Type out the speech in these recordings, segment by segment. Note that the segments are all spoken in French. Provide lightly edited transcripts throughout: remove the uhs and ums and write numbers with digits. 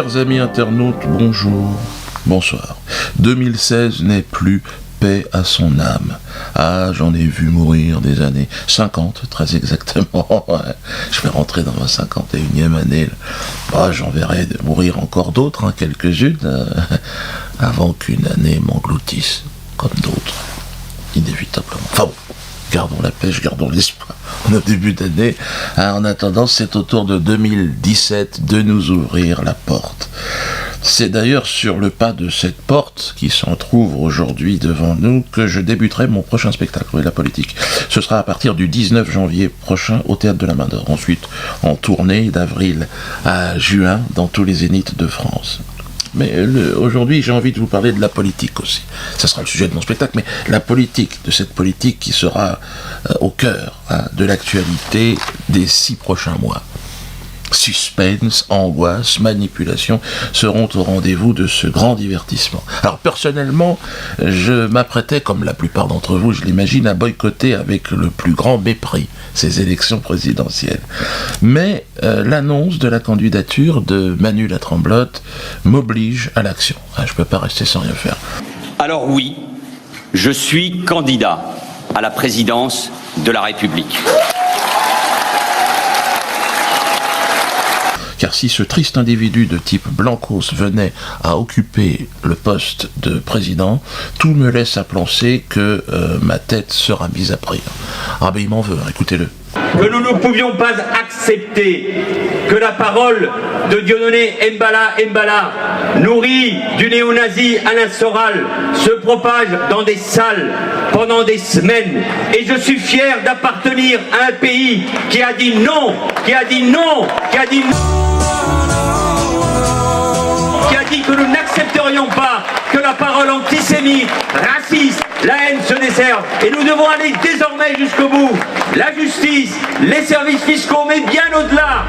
Chers amis internautes, bonjour, bonsoir. 2016 n'est plus, paix à son âme. Ah, j'en ai vu mourir des années 50, très exactement. Je vais rentrer dans ma 51e année. Ah, j'en verrai mourir encore d'autres, quelques-unes, avant qu'une année m'engloutisse, comme d'autres, inévitablement. Enfin bon, gardons la pêche, gardons l'espoir. On est au début d'année. En attendant, c'est au tour de 2017 de nous ouvrir la porte. C'est d'ailleurs sur le pas de cette porte qui s'en trouve aujourd'hui devant nous que je débuterai mon prochain spectacle, oui, la politique. Ce sera à partir du 19 janvier prochain au Théâtre de la Main d'Or. Ensuite, en tournée d'avril à juin dans tous les zéniths de France. Mais aujourd'hui, j'ai envie de vous parler de la politique aussi. Ça sera le sujet de mon spectacle, mais la politique, de cette politique qui sera au cœur de l'actualité des 6 prochains mois. Suspense, angoisse, manipulation seront au rendez-vous de ce grand divertissement. Alors personnellement, je m'apprêtais, comme la plupart d'entre vous, je l'imagine, à boycotter avec le plus grand mépris ces élections présidentielles. Mais l'annonce de la candidature de Manu Latremblotte m'oblige à l'action. Je ne peux pas rester sans rien faire. Alors oui, je suis candidat à la présidence de la République. Car si ce triste individu de type Blancos venait à occuper le poste de président, tout me laisse à penser que ma tête sera mise à prix. Ah ben il m'en veut, écoutez-le. Que nous ne pouvions pas accepter que la parole de Dieudonné Mbala, nourrie du néo-nazi Alain Soral, se propage dans des salles pendant des semaines. Et je suis fier d'appartenir à un pays qui a dit non, qui a dit que nous n'accepterions pas que la parole antisémite, raciste, la haine se desserve. Et nous devons aller désormais jusqu'au bout. La justice, les services fiscaux, mais bien au-delà.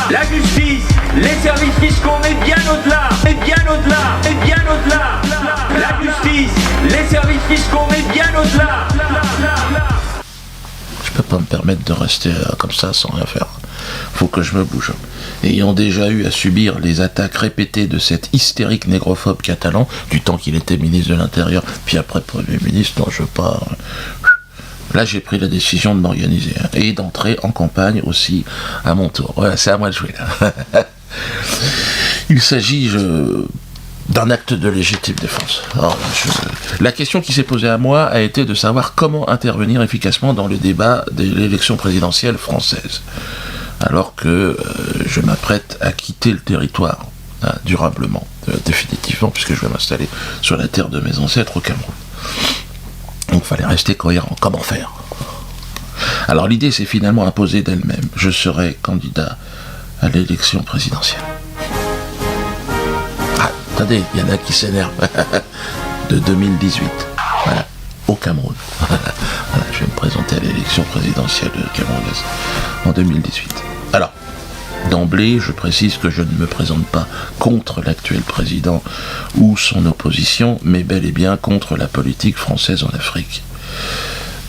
La justice, les services fiscaux, mais bien au-delà. La justice, les services fiscaux, mais bien au-delà. Je peux pas me permettre de rester comme ça sans rien faire. Faut que je me bouge. Ayant déjà eu à subir les attaques répétées de cet hystérique négrophobe catalan, du temps qu'il était ministre de l'Intérieur, puis après Premier ministre, non, je veux pas... Là, j'ai pris la décision de m'organiser, et d'entrer en campagne aussi à mon tour. Voilà, c'est à moi de jouer, là. Il s'agit d'un acte de légitime défense. Alors, la question qui s'est posée à moi a été de savoir comment intervenir efficacement dans le débat de l'élection présidentielle française, alors que je m'apprête à quitter le territoire durablement, définitivement, puisque je vais m'installer sur la terre de mes ancêtres au Cameroun. Donc il fallait rester cohérent. Comment faire ? Alors l'idée s'est finalement imposée d'elle-même. Je serai candidat à l'élection présidentielle. Ah, attendez, il y en a qui s'énervent. De 2018. Voilà, au Cameroun. Voilà, je vais me présenter à l'élection présidentielle camerounaise en 2018. Alors, d'emblée, je précise que je ne me présente pas contre l'actuel président ou son opposition, mais bel et bien contre la politique française en Afrique.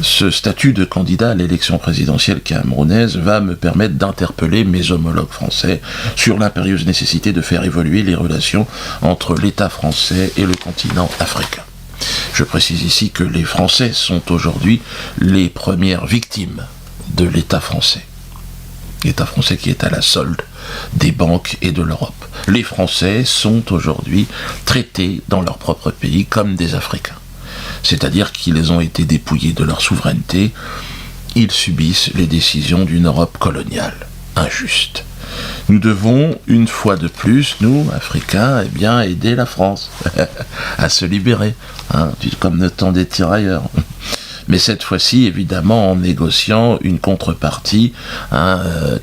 Ce statut de candidat à l'élection présidentielle camerounaise va me permettre d'interpeller mes homologues français sur l'impérieuse nécessité de faire évoluer les relations entre l'État français et le continent africain. Je précise ici que les Français sont aujourd'hui les premières victimes de l'État français. L'État français qui est à la solde des banques et de l'Europe. Les Français sont aujourd'hui traités dans leur propre pays comme des Africains. C'est-à-dire qu'ils ont été dépouillés de leur souveraineté, ils subissent les décisions d'une Europe coloniale, injuste. Nous devons, une fois de plus, nous, Africains, aider la France à se libérer, comme le temps des tirailleurs. Mais cette fois-ci, évidemment, en négociant une contrepartie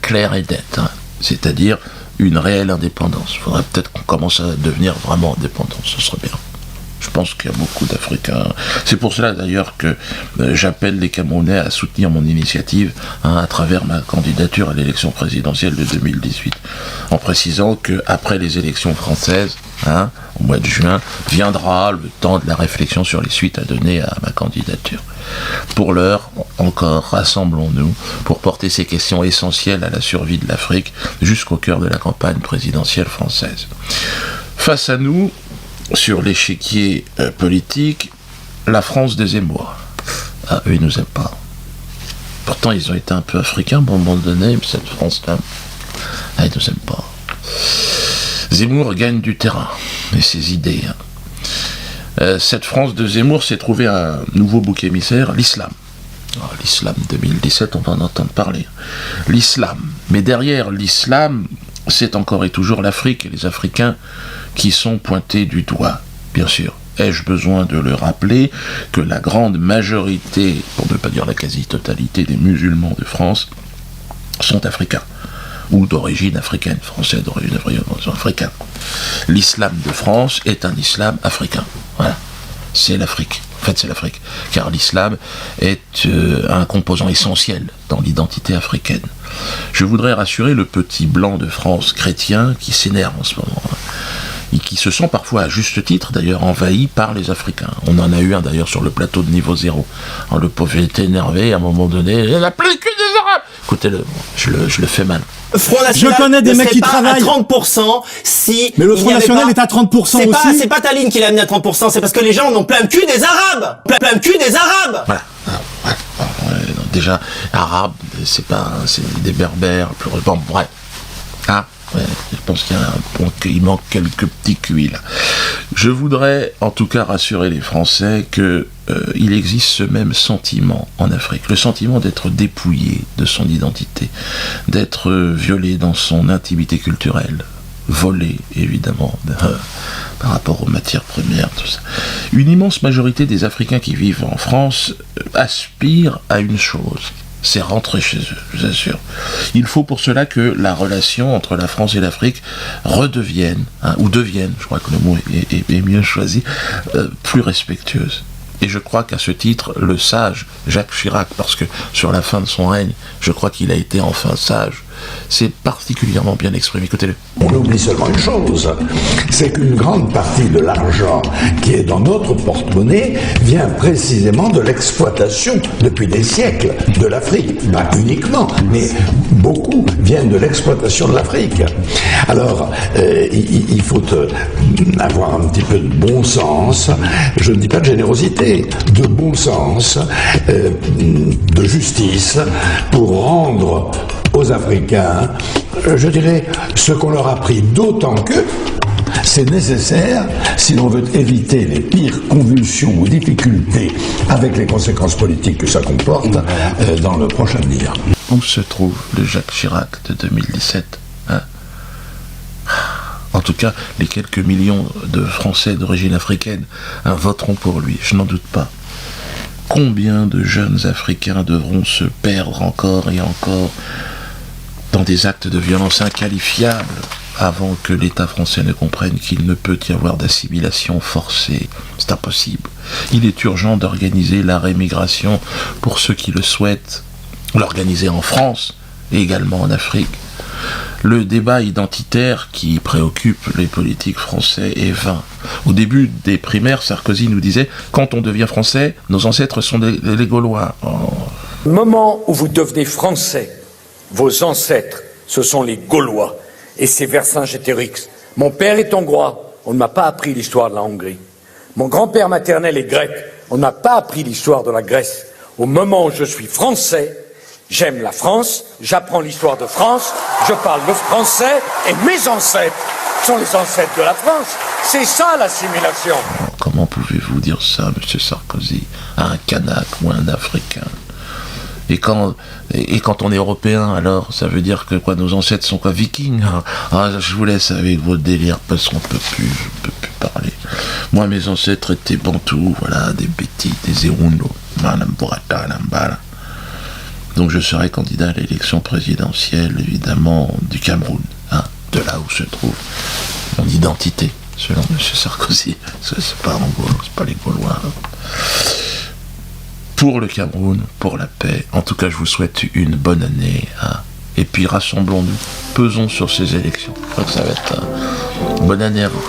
claire et nette, c'est-à-dire une réelle indépendance. Il faudrait peut-être qu'on commence à devenir vraiment indépendant, ce serait bien. Je pense qu'il y a beaucoup d'Africains. C'est pour cela d'ailleurs que j'appelle les Camerounais à soutenir mon initiative à travers ma candidature à l'élection présidentielle de 2018, en précisant qu'après les élections françaises, au mois de juin, viendra le temps de la réflexion sur les suites à donner à ma candidature. Pour l'heure, encore, rassemblons-nous pour porter ces questions essentielles à la survie de l'Afrique jusqu'au cœur de la campagne présidentielle française. Face à nous, sur l'échiquier politique, la France des Zemmour. Ah, eux, ils nous aiment pas. Pourtant, ils ont été un peu africains à un moment donné, mais cette France-là, ils nous aiment pas. Zemmour gagne du terrain, et ses idées. Cette France de Zemmour s'est trouvé un nouveau bouc émissaire, l'islam. L'islam 2017, on va en entendre parler. L'islam. Mais derrière l'islam, c'est encore et toujours l'Afrique et les Africains qui sont pointés du doigt, bien sûr. Ai-je besoin de le rappeler que la grande majorité, pour ne pas dire la quasi-totalité des musulmans de France, sont africains, ou d'origine africaine, français d'origine africaine. L'islam de France est un islam africain. Voilà. C'est l'Afrique. En fait, c'est l'Afrique. Car l'islam est un composant essentiel dans l'identité africaine. Je voudrais rassurer le petit blanc de France chrétien qui s'énerve en ce moment. Et qui se sent parfois, à juste titre d'ailleurs, envahi par les Africains. On en a eu un d'ailleurs sur le plateau de Niveau Zéro. Alors, le pauvre était énervé, à un moment donné, il a plein le cul des Arabes. Écoutez-le, je le fais mal. Front National, je connais des mecs qui travaillent à 30% si. Mais le Front National est à 30% aussi. C'est pas Taline qui l'a amené à 30%, c'est parce que les gens en ont plein le cul des Arabes. Plein le cul des Arabes. Voilà. Déjà, Arabes, c'est des Berbères, bon, bref. Ouais, je pense qu'il manque quelques petits QI là. Je voudrais en tout cas rassurer les Français que il existe ce même sentiment en Afrique, le sentiment d'être dépouillé de son identité, d'être violé dans son intimité culturelle, volé évidemment par rapport aux matières premières, tout ça. Une immense majorité des Africains qui vivent en France aspirent à une chose. C'est rentrer chez eux, je vous assure. Il faut pour cela que la relation entre la France et l'Afrique redevienne, ou devienne, je crois que le mot est mieux choisi, plus respectueuse. Et je crois qu'à ce titre, le sage Jacques Chirac, parce que sur la fin de son règne, je crois qu'il a été enfin sage, c'est particulièrement bien exprimé. Écoutez-le. On oublie seulement une chose, c'est qu'une grande partie de l'argent qui est dans notre porte-monnaie vient précisément de l'exploitation depuis des siècles de l'Afrique. Pas uniquement, mais beaucoup viennent de l'exploitation de l'Afrique. Alors, il faut avoir un petit peu de bon sens, je ne dis pas de générosité, de bon sens, de justice, pour rendre aux Africains, je dirais, ce qu'on leur a pris, d'autant que c'est nécessaire si l'on veut éviter les pires convulsions ou difficultés avec les conséquences politiques que ça comporte dans le prochain avenir. Où se trouve le Jacques Chirac de 2017 En tout cas, les quelques millions de Français d'origine africaine voteront pour lui, je n'en doute pas. Combien de jeunes Africains devront se perdre encore et encore dans des actes de violence inqualifiables avant que l'État français ne comprenne qu'il ne peut y avoir d'assimilation forcée. C'est impossible. Il est urgent d'organiser la rémigration pour ceux qui le souhaitent, l'organiser en France et également en Afrique. Le débat identitaire qui préoccupe les politiques français est vain. Au début des primaires, Sarkozy nous disait « Quand on devient français, nos ancêtres sont les Gaulois. » Au moment où vous devenez français, vos ancêtres, ce sont les Gaulois. Et c'est Vercingétorix. Mon père est hongrois, on ne m'a pas appris l'histoire de la Hongrie. Mon grand-père maternel est grec, on ne m'a pas appris l'histoire de la Grèce. Au moment où je suis français, j'aime la France, j'apprends l'histoire de France, je parle le français et mes ancêtres sont les ancêtres de la France. C'est ça l'assimilation. Comment pouvez-vous dire ça, M. Sarkozy, à un Kanak ou à un Africain ? Et quand on est européen, alors, ça veut dire que quoi, nos ancêtres sont quoi, vikings ? Je vous laisse avec vos délires, parce qu'on peut plus parler. Moi, mes ancêtres étaient bantous, voilà, des Bétis, des Erundo, donc je serai candidat à l'élection présidentielle, évidemment, du Cameroun, de là où se trouve mon identité, selon M. Sarkozy. C'est pas Angola, c'est pas les Gaulois. Pour le Cameroun, pour la paix, en tout cas je vous souhaite une bonne année. Et puis rassemblons-nous, pesons sur ces élections. Je crois que ça va être une bonne année à vous.